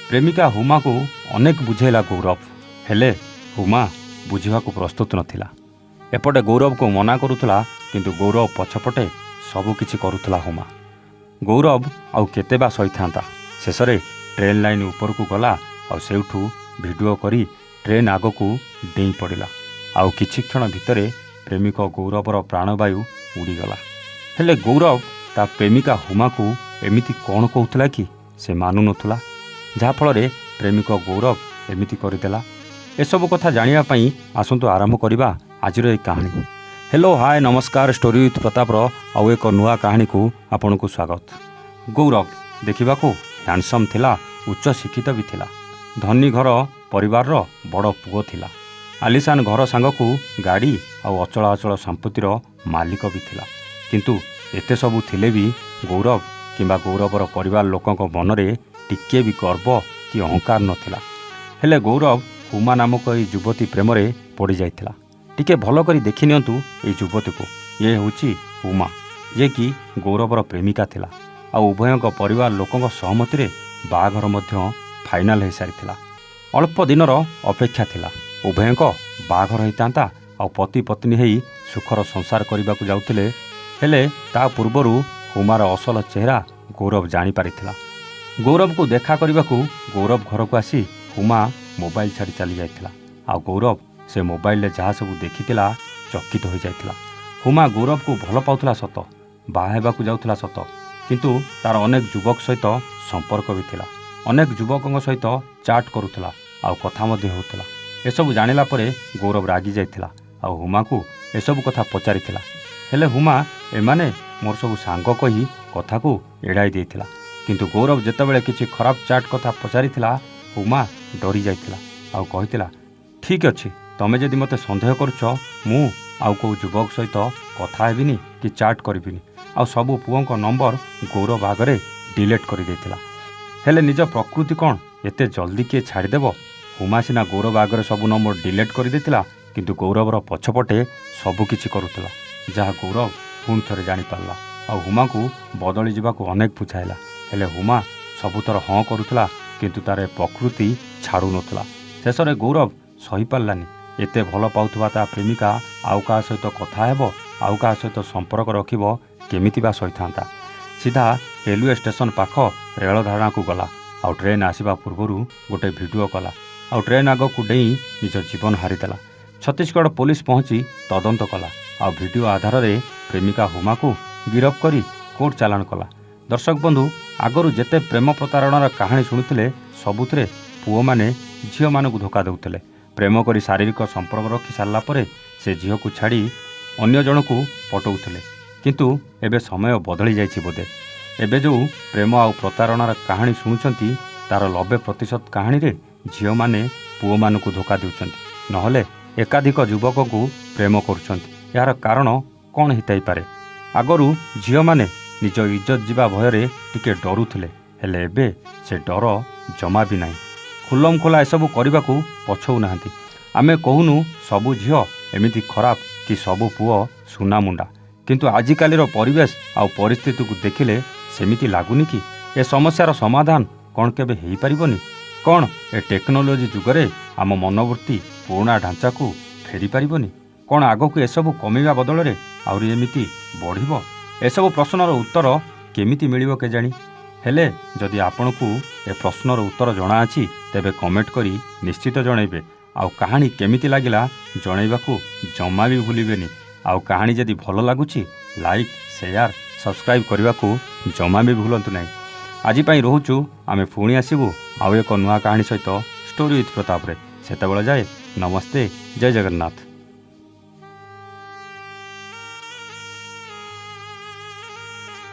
प्रेमिका हुमा को अनेक बुझेला गौरव, हेले हुमा बुझिबाकू प्रस्तुत नथिला। एपटे गौरव को मना करुला, किंतु गौरव पछपटे सबुकिछि करुला हुमा। गौरव आउ केते बा सहीथा। शेष में ट्रेन लाइन उपरकू गला और सेठू भिडियो करी ट्रेन आगकू डेई पड़ा। आउ किछि क्षण भितर प्रेमिक गौरवर प्राणवायु उड़ीगला। हेले गौरव ता प्रेमिका हुमा को एमिति कौन कहूला कि से मानु नथुला, जाफल प्रेमिक गौरव एमिति करदेला। एसबू कथा जानिया पई आसंतु आरंभ करिबा आजिर ए कहानी। हेलो हाय नमस्कार, स्टोरी विथ प्रतापर आउ एक नुआ कहानी को आपन को स्वागत। गौरव देखिबाकू हैंडसम थिला, उच्च शिक्षित भी थिला, धनी घर परिवार रो बड़ पुओ थिला। आलिशान घर सांगकू गाड़ी आउ अचल अचल संपत्तिर मालिक भी थिला। किंतु एते सबू थिले भी गौरव किंबा गौरवर परिवार लोकंक मनरे टिके भी गर्व कि अहंकार नथिला। हेले गौरव हुमा नामक ये युवती प्रेम रे पड़ी जाइथिला। टिके भल करी देखि नियंतु ए युवती को, ये होची हुमा, जे कि गौरवर प्रेमिका थिला। आ उभयंक परिवार लोकंक सहमति रे बाघर मध्य फाइनाल हो सारिथिला। अल्प दिनर अपेक्षा थिला, उभयंक बाघर होइतांता आ पति पत्नी हेई सुखर संसार करबाकू जाउथिले। हेले ता पूर्वरु हुमार असल चेहरा गौरव जानी पारिथिला। गौरव को देखा करबाकू गौरव घर को आसी हुमा मोबाइल छाड़ी चली जाइथिला। आ गौरव से मोबाइल रे जहाँ सब देखिथिला चकित हो जाइथिला। हुमा गौरव को भल पाउथिला सत, बाहा हेबाकू जाउथिला सत, किंतु तार अनेक युवक सहित संपर्क भी थिला। अनेक युवकों सहित चाट करुथिला आ कथा मध्य होउथिला। एसबू जानिला परे गौरव रागी जाइथिला आ हुमा को एसबू कथा पचारिथिला। हेले हुमा एमाने मोर सबू सांग कही कथा को एड़ाई देइथिला। किंतु गौरव जेतेबेले किछि खराब चाट कथा पचारिथिला, हुमा डरी जाइथिला आ कहिथिला, ठीक अछि, तमे जदि मते संदेह करुछ मु आउ को युवक सहित कथा हेबिनी कि चाट करिबिनी। आ सबू पुओंक नंबर गौरव आगरे डिलीट कर देइथिला। हेले निज प्रकृति कौन एते जल्दी किए छाड़देव? हुमा सिना गौरव आगरे सबू नंबर डिलीट कर देइथिला, किंतु गौरवर पछपटे सबुकिछि करुथिला, जहाँ गौरव पुणी थरे जानी पारला। आ हुमा को बदली जावाकू अनेक बुझाइला। हेले हुमा सबुथर हाँ करुथिला, किंतु तार प्रकृति छाड़ू नथला। शेष में गौरव सही पारलानी। एते भल पाउथुवा ता प्रेमिका आउ का सहित कथा हेबो, आउ का सहित संपर्क रखिबो केमिति बा सहीथा। सीधा रेलवे स्टेशन पाख रेल धारणा को गला। आउ ट्रेन आसिबा पूर्वरु गोटे भिडियो कला। आउ ट्रेन आग को डेई निज जीवन हारिदेला। छत्तीसगढ़ पुलिस पहुंची तदंत कला। आउ भिडियो आधार रे प्रेमिका हुमा को गिरफ्त करी कोर्ट चालाण कला। दर्शक बंधु, आगरू जेते प्रेम प्रतारणार कहानी शुणुथिले सबुथिरे पुओ माने झियो मानकु धोखा देउथिले। प्रेम करी शारीरिक संपर्क रखि सारला परे से झियो को छाड़ी अन्य जनकु पटौथिले। किंतु एबे समय बदली जाइछि बोधे। एबे जो प्रेम आउ प्रतारणार कहानी शुणुचंती तार 90% कहानी रे झियो माने पुओ मानकु धोखा देउचंती, नहले एकाधिक युवक को प्रेम करुचंती। यार कारण कौन हिताई पारे? आगरू झियो माने निज इज्जत जीवा भୟରେ टिके डरुथिले, हेले एबे से डर जमा भी नाही। खुल्लम खोला एसबू करबाकू पछौ नाहांती। आमे कहूनु सबू झियो एमिति खराब कि सबू पुओ सुना मुंडा, किंतु आजिकालीर परिवेश आउ परिस्थिति को देखिले सेमिति लागुनी कि ए समस्यार समाधान कौन केबे हेई परिबनी? कौन ए टेक्नोलोजी जुगरे आम मनोवृत्ति पुराणा ढांचा को फेरी परिबनी? कौन आगकू एसबू कमिबा बदलरे आउरी एमिति बढ़िबो? एसबू प्रश्नर उत्तर केमिति मिलिबो केजाणी? हेले जदि आपनकू ए प्रश्नर उत्तर जଣା अछि तेबे कमेंट करी निश्चित जणाइबे। आउ कहानी केमिति लागिला जणाइबाकू जमा भी भूलिबेनी। आउ कहानी जदि भल लागुछि लाइक शेयर सब्सक्राइब करबाकू जमा भी भूलंतु नाही। आजि पई रहूचु, आमे पुणी आसीबु आउ एक नुआ कहानी सहित स्टोरी विथ प्रताप रे। सेतेबेले जाए नमस्ते, जय जगन्नाथ।